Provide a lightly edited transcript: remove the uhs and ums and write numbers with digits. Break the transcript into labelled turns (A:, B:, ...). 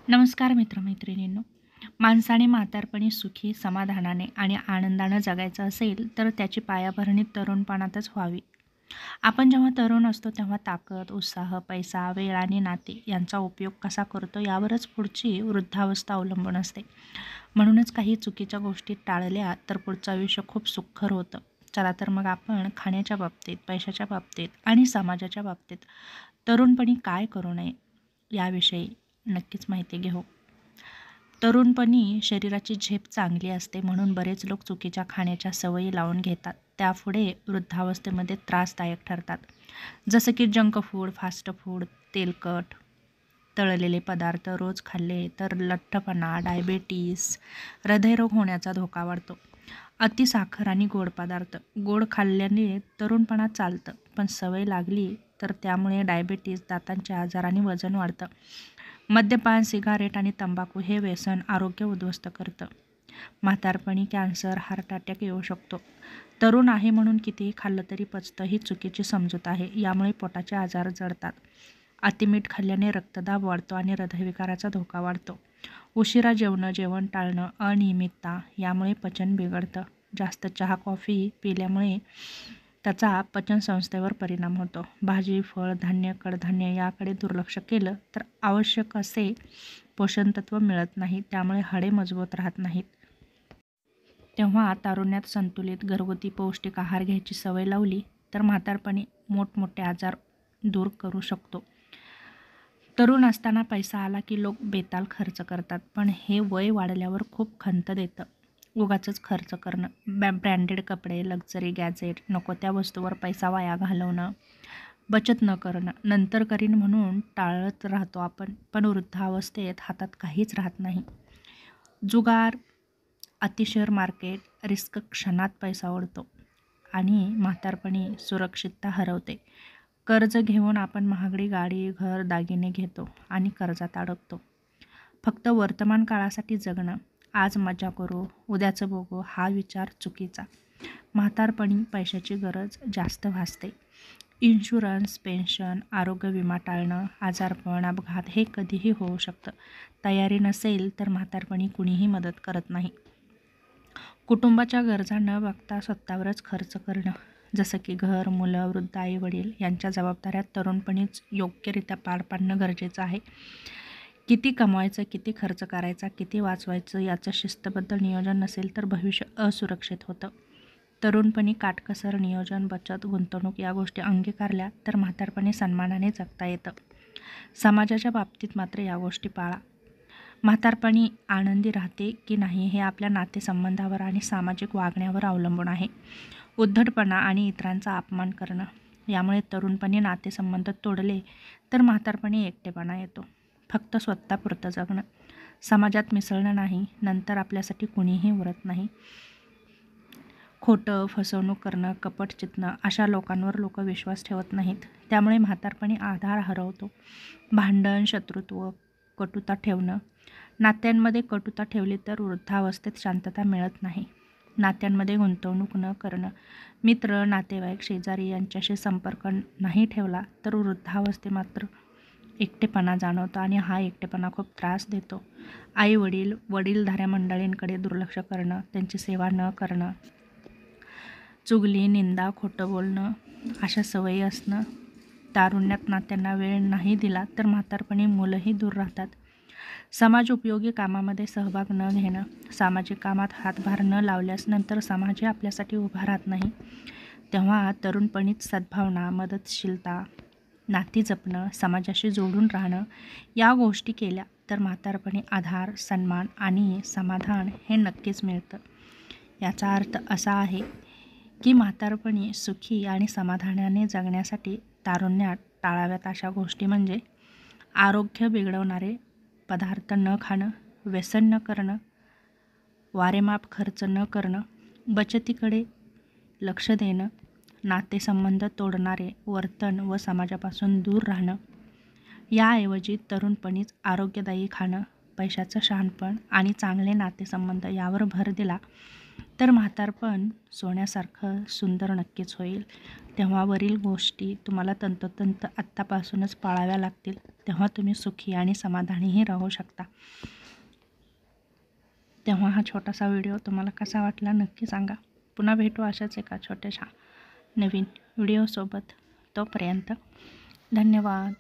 A: नमस्कार मित्रमैत्रिणींनो. माणसाने म्हातारपणी सुखी, समाधानाने आणि आनंदानं जगायचं असेल तर त्याची पायाभरणी तरुणपणातच व्हावी. आपण जेव्हा तरुण असतो तेव्हा ताकद, उत्साह, पैसा, वेळ आणि नाते यांचा उपयोग कसा करतो यावरच पुढची वृद्धावस्था अवलंबून असते. म्हणूनच काही चुकीच्या गोष्टी टाळल्या तर पुढचं आयुष्य खूप सुखकर होतं. चला तर मग आपण खाण्याच्या बाबतीत, पैशाच्या बाबतीत आणि समाजाच्या बाबतीत तरुणपणी काय करू नये याविषयी नक्कीच माहिती घेऊ. तरुणपणी शरीराची झेप चांगली असते म्हणून बरेच लोक चुकीच्या खाण्याच्या सवयी लावून घेतात. त्यापुढे वृद्धावस्थेमध्ये त्रासदायक ठरतात. जसं की जंक फूड, फास्ट फूड, तेलकट, तळलेले पदार्थ रोज खाल्ले तर लठ्ठपणा, डायबेटीस, हृदयरोग होण्याचा धोका वाढतो. अतिसाखर आणि गोड पदार्थ. गोड खाल्ल्याने तरुणपणात चालतं, पण सवय लागली तर त्यामुळे डायबेटीस, दातांचे आजार आणि वजन वाढतं. मद्यपान, सिगारेट आणि तंबाखू हे व्यसन आरोग्य उद्ध्वस्त करतं. म्हातारपणी कॅन्सर, हार्ट अटॅक येऊ शकतो. तरुण आहे म्हणून कितीही खाल्लं तरी पचतं ही चुकीची समजूत आहे. यामुळे पोटाचे आजार जडतात. अतिमीठ खाल्ल्याने रक्तदाब वाढतो आणि हृदयविकाराचा धोका वाढतो. उशिरा जेवणं, जेवण टाळणं, अनियमितता यामुळे पचन बिघडतं. जास्त चहा, कॉफी पिल्यामुळे त्याचा पचनसंस्थेवर परिणाम होतो. भाजी, फळ, धान्य, कडधान्य याकडे दुर्लक्ष केलं तर आवश्यक असे पोषणतत्व मिळत नाही. त्यामुळे हाडे मजबूत राहत नाहीत. तेव्हा तारुण्यात संतुलित, घरगुती पौष्टिक आहार घ्यायची सवय लावली तर म्हातारपणी मोठमोठे आजार दूर करू शकतो. तरुण असताना पैसा आला की लोक बेताल खर्च करतात, पण हे वय वाढल्यावर खूप खंत देतं. उगाचच खर्च करणं, ब्रँडेड कपडे, लक्झरी गॅजेट, नको त्या वस्तूवर पैसा वाया घालवणं, बचत न करणं, नंतर करीन म्हणून टाळत राहतो आपण, पण वृद्धावस्थेत हातात काहीच राहत नाही. जुगार, अति शेअर मार्केट, रिस्क क्षणात पैसा उडतो आणि म्हातारपणी सुरक्षितता हरवते. कर्ज घेऊन आपण महागडी गाडी, घर, दागिने घेतो आणि कर्जात अडकतो. फक्त वर्तमान काळासाठी जगणं, आज मजा करू, उद्याचं बघू हा विचार चुकीचा. म्हातारपणी पैशाची गरज जास्त भासते. इन्शुरन्स, पेन्शन, आरोग्य विमा टाळणं, आजारपण, अपघात हे कधीही होऊ शकतं. तयारी नसेल तर म्हातारपणी कुणीही मदत करत नाही. कुटुंबाच्या गरजा न बघता स्वतःवरच खर्च करणं, जसं की घर, मुलं, वृद्ध आई-वडील यांच्या जबाबदाऱ्या तरुणपणीच योग्यरित्या पार पाडणं गरजेचं आहे. किती कमवायचं, किती खर्च करायचा, किती वाचवायचं याचं शिस्तबद्ध नियोजन नसेल तर भविष्य असुरक्षित होतं. तरुणपणी काटकसर नियोजन, बचत, गुंतवणूक या गोष्टी अंगीकारल्या तर म्हातारपणी सन्मानाने जगता येतं. समाजाच्या बाबतीत मात्र या गोष्टी पाळा. म्हातारपणी आनंदी राहते की नाही हे आपल्या नातेसंबंधावर आणि सामाजिक वागण्यावर अवलंबून आहे. उद्धटपणा आणि इतरांचा अपमान करणं यामुळे तरुणपणी नातेसंबंध तोडले तर म्हातारपणी एकटेपणा येतो. फक्त स्वतःपुरतं जगणं, समाजात मिसळणं नाही, नंतर आपल्यासाठी कुणीही उरत नाही. खोटं, फसवणूक करणं, कपट चितणं अशा लोकांवर लोक विश्वास ठेवत नाहीत. त्यामुळे म्हातारपणी आधार हरवतो. भांडण, शत्रुत्व, कटुता ठेवणं. नात्यांमध्ये कटुता ठेवली तर वृद्धावस्थेत शांतता मिळत नाही. नात्यांमध्ये गुंतवणूक न करणं, मित्र, नातेवाईक, शेजारी यांच्याशी संपर्क नाही ठेवला तर वृद्धावस्थेत मात्र एकटेपणा जाणवतो आणि हा एकटेपणा खूप त्रास देतो. आई-वडील, वडीलधाऱ्या मंडळींकडे दुर्लक्ष करणं, त्यांची सेवा न करणं, चुगली, निंदा, खोटं बोलणं अशा सवयी असणं. तारुण्यात नात्यांना वेळ नाही दिला तर म्हातारपणी मुलंही दूर राहतात. समाज उपयोगी कामामध्ये सहभाग न घेणं, सामाजिक कामात हातभार न लावल्यास नंतर समाजही आपल्यासाठी उभा राहत नाही. तेव्हा तरुणपणीच सद्भावना, मदतशीलता, नाती जपणं, समाजाशी जोडून राहणं या गोष्टी केल्या तर म्हातारपणी आधार, सन्मान आणि समाधान हे नक्कीच मिळतं. याचा अर्थ असा आहे की म्हातारपणी सुखी आणि समाधानाने जगण्यासाठी तारुण्यात टाळाव्यात अशा गोष्टी म्हणजे आरोग्य बिघडवणारे पदार्थ न खाणं, व्यसन न करणं, वारेमाप खर्च न करणं, बचतीकडे लक्ष देणं, नातेसंबंध तोडणारे वर्तन व समाजापासून दूर राहणं. याऐवजी तरुणपणीच आरोग्यदायी खाणं, पैशाचं शहाणपण आणि चांगले नातेसंबंध यावर भर दिला तर म्हातारपण सोन्यासारखं सुंदर नक्कीच होईल. तेव्हा वरील गोष्टी तुम्हाला तंतोतंत आत्तापासूनच पाळाव्या लागतील. तेव्हा तुम्ही सुखी आणि समाधानीही राहू शकता. तेव्हा हा छोटासा व्हिडिओ तुम्हाला कसा वाटला नक्की सांगा. पुन्हा भेटू अशाच एका छोट्याशा नवीन व्हिडिओसोबत. तोपर्यंत धन्यवाद.